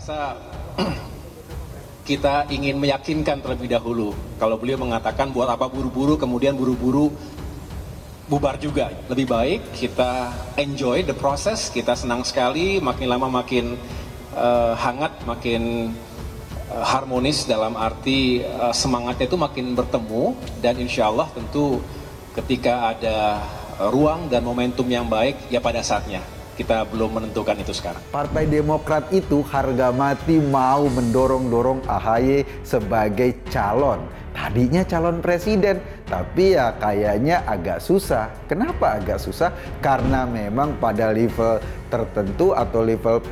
rasa kita ingin meyakinkan terlebih dahulu. Kalau beliau mengatakan buat apa buru-buru, kemudian buru-buru bubar juga. Lebih baik kita enjoy the process, kita senang sekali, makin lama makin hangat, makin harmonis dalam arti semangatnya itu makin bertemu, dan insya Allah tentu ketika ada ruang dan momentum yang baik ya pada saatnya. Kita belum menentukan itu sekarang. Partai Demokrat itu harga mati mau mendorong-dorong AHY sebagai calon. Tadinya calon presiden, tapi ya kayaknya agak susah. Kenapa agak susah? Karena memang pada level tertentu atau level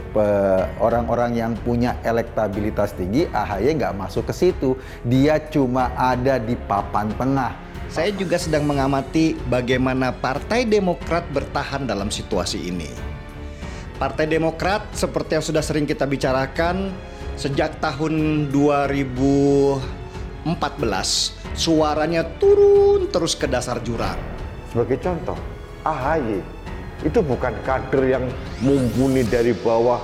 orang-orang yang punya elektabilitas tinggi, AHY nggak masuk ke situ. Dia cuma ada di papan tengah. Saya juga sedang mengamati bagaimana Partai Demokrat bertahan dalam situasi ini. Partai Demokrat seperti yang sudah sering kita bicarakan sejak tahun 2014 suaranya turun terus ke dasar jurang. Sebagai contoh, AHY itu bukan kader yang mumpuni dari bawah,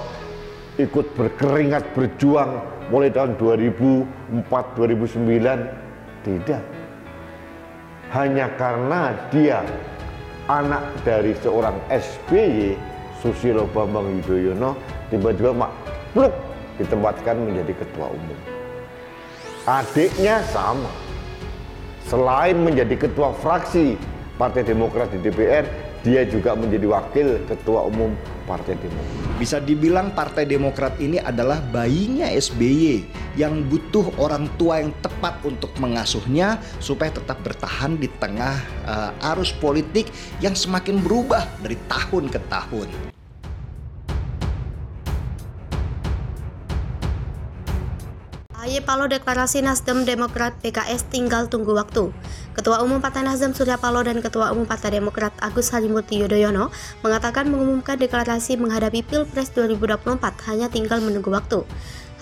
ikut berkeringat berjuang mulai tahun 2004-2009, tidak. Hanya karena dia anak dari seorang SBY, Susilo Bambang Yudhoyono, tiba-tiba pluk ditempatkan menjadi ketua umum. Adiknya sama, selain menjadi ketua fraksi Partai Demokrat di DPR, dia juga menjadi wakil ketua umum Partai Demokrat. Bisa dibilang Partai Demokrat ini adalah bayinya SBY yang butuh orang tua yang tepat untuk mengasuhnya supaya tetap bertahan di tengah arus politik yang semakin berubah dari tahun ke tahun. AHY Paloh deklarasi Nasdem, Demokrat, PKS tinggal tunggu waktu. Ketua Umum Partai Nasdem Surya Paloh dan Ketua Umum Partai Demokrat Agus Harimurti Yudhoyono mengatakan mengumumkan deklarasi menghadapi Pilpres 2024 hanya tinggal menunggu waktu.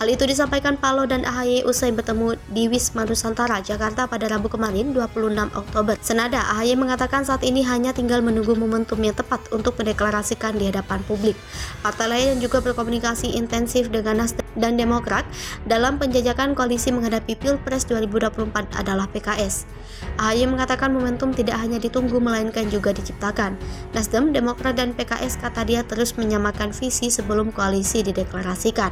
Hal itu disampaikan Paloh dan AHY usai bertemu di Wisma Nusantara, Jakarta pada Rabu kemarin 26 Oktober. Senada, AHY mengatakan saat ini hanya tinggal menunggu momentum yang tepat untuk mendeklarasikan di hadapan publik. Partai lain yang juga berkomunikasi intensif dengan Nasdem dan Demokrat dalam penjajakan koalisi menghadapi Pilpres 2024 adalah PKS. AHY mengatakan momentum tidak hanya ditunggu melainkan juga diciptakan. Nasdem, Demokrat, dan PKS kata dia terus menyamakan visi sebelum koalisi dideklarasikan.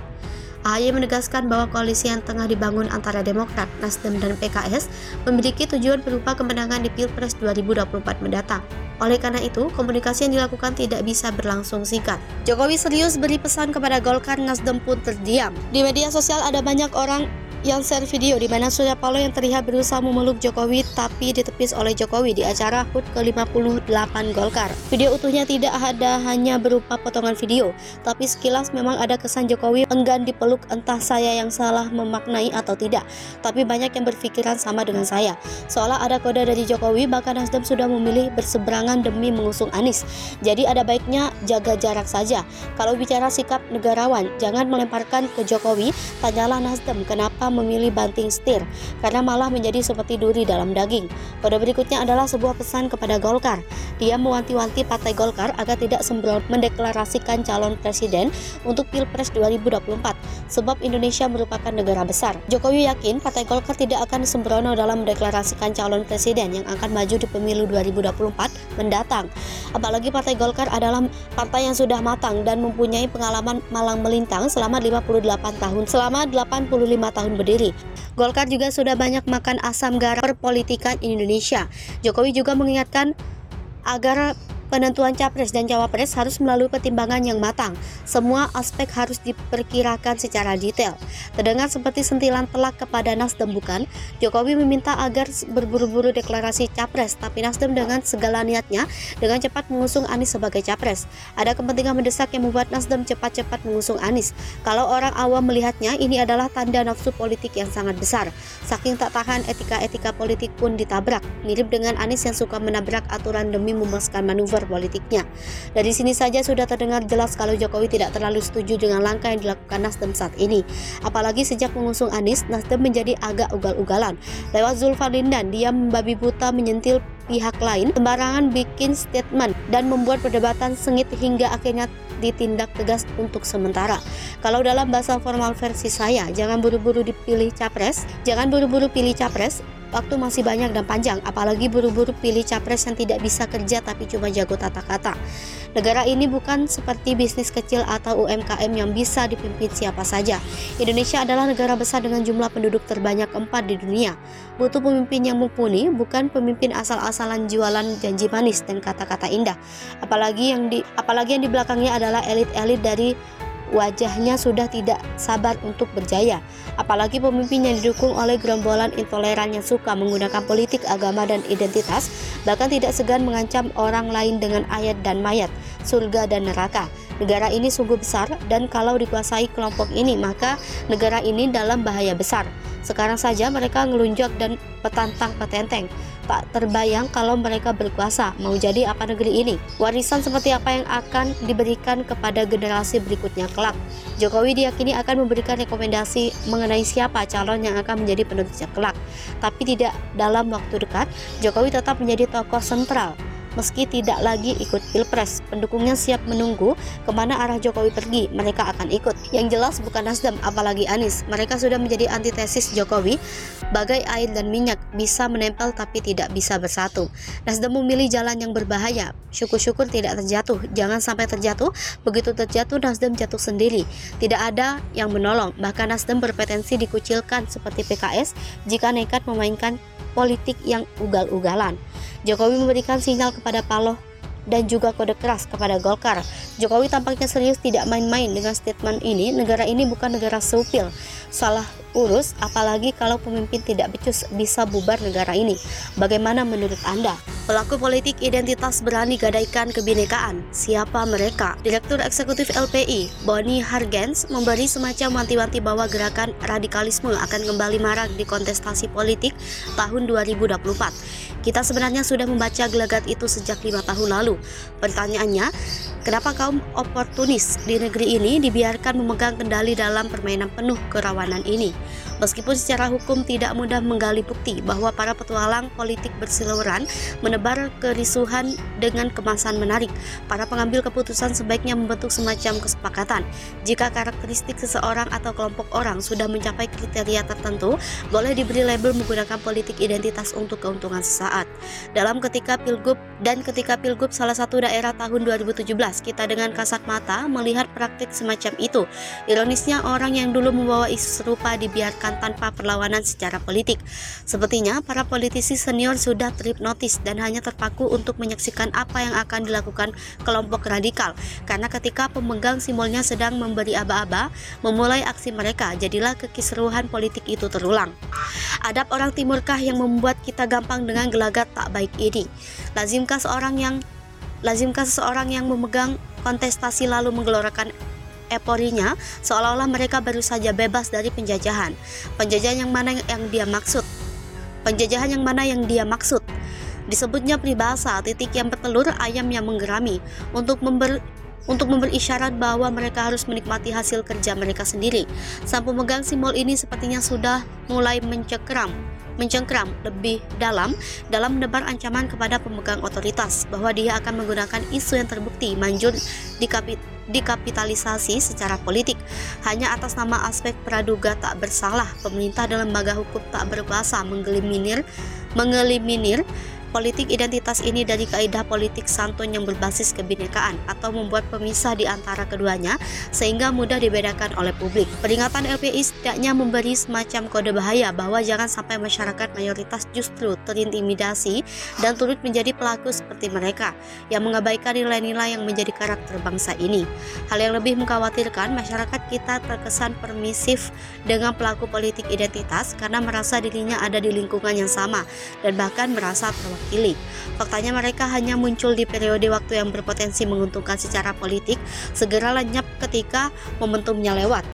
AHY menegaskan bahwa koalisi yang tengah dibangun antara Demokrat, Nasdem, dan PKS memiliki tujuan berupa kemenangan di Pilpres 2024 mendatang. Oleh karena itu, komunikasi yang dilakukan tidak bisa berlangsung singkat. Jokowi serius beri pesan kepada Golkar, Nasdem pun terdiam. Di media sosial ada banyak orang yang share video di mana Surya Paloh yang terlihat berusaha memeluk Jokowi tapi ditepis oleh Jokowi di acara HUT ke-58 Golkar. Video utuhnya tidak ada hanya berupa potongan video, tapi sekilas memang ada kesan Jokowi enggan dipeluk, entah saya yang salah memaknai atau tidak. Tapi banyak yang berpikiran sama dengan saya. Seolah ada kode dari Jokowi, bahkan Nasdem sudah memilih berseberangan demi mengusung Anies. Jadi ada baiknya jaga jarak saja. Kalau bicara sikap negarawan, jangan melemparkan ke Jokowi, tanyalah Nasdem kenapa memilih banting setir, karena malah menjadi seperti duri dalam daging. Kode berikutnya adalah sebuah pesan kepada Golkar. Dia mewanti-wanti Partai Golkar agar tidak sembrono mendeklarasikan calon presiden untuk Pilpres 2024, sebab Indonesia merupakan negara besar. Jokowi yakin Partai Golkar tidak akan sembrono dalam mendeklarasikan calon presiden yang akan maju di pemilu 2024 mendatang. Apalagi Partai Golkar adalah partai yang sudah matang dan mempunyai pengalaman malang melintang selama 85 tahun berdiri. Golkar juga sudah banyak makan asam garam perpolitikan Indonesia. Jokowi juga mengingatkan agar penentuan capres dan cawapres harus melalui pertimbangan yang matang. Semua aspek harus diperkirakan secara detail. Terdengar seperti sentilan telak kepada Nasdem, bukan? Jokowi meminta agar berburu-buru deklarasi capres, tapi Nasdem dengan segala niatnya dengan cepat mengusung Anies sebagai capres. Ada kepentingan mendesak yang membuat Nasdem cepat-cepat mengusung Anies. Kalau orang awam melihatnya, ini adalah tanda nafsu politik yang sangat besar. Saking tak tahan, etika-etika politik pun ditabrak. Mirip dengan Anies yang suka menabrak aturan demi memuaskan manuver politiknya. Dari sini saja sudah terdengar jelas kalau Jokowi tidak terlalu setuju dengan langkah yang dilakukan Nasdem saat ini. Apalagi sejak mengusung Anies, Nasdem menjadi agak ugal-ugalan. Lewat Zulfarlindan, dia membabi buta menyentil pihak lain, sembarangan bikin statement dan membuat perdebatan sengit hingga akhirnya ditindak tegas untuk sementara. Kalau dalam bahasa formal versi saya, jangan buru-buru pilih capres, waktu masih banyak dan panjang, apalagi buru-buru pilih capres yang tidak bisa kerja tapi cuma jago tata kata. Negara ini bukan seperti bisnis kecil atau UMKM yang bisa dipimpin siapa saja. Indonesia adalah negara besar dengan jumlah penduduk terbanyak keempat di dunia. Butuh pemimpin yang mumpuni, bukan pemimpin asal-asalan jualan janji manis dan kata-kata indah. Apalagi yang di belakangnya adalah elit-elit dari wajahnya sudah tidak sabar untuk berjaya. Apalagi pemimpin yang didukung oleh gerombolan intoleran yang suka menggunakan politik, agama, dan identitas, bahkan tidak segan mengancam orang lain dengan ayat dan mayat, surga dan neraka. Negara ini sungguh besar, dan kalau dikuasai kelompok ini, maka negara ini dalam bahaya besar. Sekarang saja mereka ngelunjak dan petantang petenteng. Tak terbayang kalau mereka berkuasa, mau jadi apa negeri ini? Warisan seperti apa yang akan diberikan kepada generasi berikutnya kelak? Jokowi diyakini akan memberikan rekomendasi mengenai siapa calon yang akan menjadi penerusnya kelak. Tapi tidak dalam waktu dekat, Jokowi tetap menjadi tokoh sentral. Meski tidak lagi ikut pilpres, pendukungnya siap menunggu kemana arah Jokowi pergi, mereka akan ikut. Yang jelas bukan Nasdem, apalagi Anies. Mereka sudah menjadi antitesis Jokowi, bagai air dan minyak, bisa menempel tapi tidak bisa bersatu. Nasdem memilih jalan yang berbahaya, syukur-syukur tidak terjatuh. Jangan sampai terjatuh, begitu terjatuh Nasdem jatuh sendiri. Tidak ada yang menolong, bahkan Nasdem berpotensi dikucilkan seperti PKS jika nekat memainkan politik yang ugal-ugalan. Jokowi memberikan sinyal kepada Paloh dan juga kode keras kepada Golkar. Jokowi tampaknya serius tidak main-main dengan statement ini. Negara ini bukan negara seupil, salah urus, apalagi kalau pemimpin tidak becus bisa bubar negara ini. Bagaimana menurut Anda? Pelaku politik identitas berani gadaikan kebinekaan. Siapa mereka? Direktur Eksekutif LPI, Boni Hargens, memberi semacam wanti-wanti bahwa gerakan radikalisme akan kembali marak di kontestasi politik tahun 2024. Kita sebenarnya sudah membaca gelagat itu sejak 5 tahun lalu. Pertanyaannya, kenapa kaum oportunis di negeri ini dibiarkan memegang kendali dalam permainan penuh kerawanan ini? Meskipun secara hukum tidak mudah menggali bukti bahwa para petualang politik bersiluweran menebar kerisuhan dengan kemasan menarik, para pengambil keputusan sebaiknya membentuk semacam kesepakatan. Jika karakteristik seseorang atau kelompok orang sudah mencapai kriteria tertentu, boleh diberi label menggunakan politik identitas untuk keuntungan sesaat. Dalam ketika pilgub salah satu daerah tahun 2017, kita dengan kasat mata melihat praktik semacam itu. Ironisnya, orang yang dulu membawa isu serupa dibiarkan tanpa perlawanan secara politik. Sepertinya para politisi senior sudah terhipnotis dan hanya terpaku untuk menyaksikan apa yang akan dilakukan kelompok radikal, karena ketika pemegang simbolnya sedang memberi aba-aba memulai aksi mereka, jadilah kekisruhan politik itu terulang. Adab orang timurkah yang membuat kita gampang dengan gelagat tak baik ini? Lazimkah seseorang yang memegang kontestasi lalu menggelorakan euforinya seolah-olah mereka baru saja bebas dari penjajahan? Penjajahan yang mana yang dia maksud? Disebutnya peribahasa, titik yang bertelur, ayam yang menggerami, untuk memberi isyarat bahwa mereka harus menikmati hasil kerja mereka sendiri. Sang pemegang simbol ini sepertinya sudah mulai mencengkram lebih dalam menebar ancaman kepada pemegang otoritas bahwa dia akan menggunakan isu yang terbukti manjur dikapitalisasi secara politik hanya atas nama aspek praduga tak bersalah. Pemerintah dan lembaga hukum tak berkuasa mengeliminir politik identitas ini dari kaidah politik santun yang berbasis kebinekaan atau membuat pemisah di antara keduanya sehingga mudah dibedakan oleh publik. Peringatan LPI setidaknya memberi semacam kode bahaya bahwa jangan sampai masyarakat mayoritas justru terintimidasi dan turut menjadi pelaku seperti mereka yang mengabaikan nilai-nilai yang menjadi karakter bangsa ini. Hal yang lebih mengkhawatirkan, masyarakat kita terkesan permisif dengan pelaku politik identitas karena merasa dirinya ada di lingkungan yang sama dan bahkan merasa terwakili. Faktanya mereka hanya muncul di periode waktu yang berpotensi menguntungkan secara politik, segera lenyap ketika momentumnya lewat.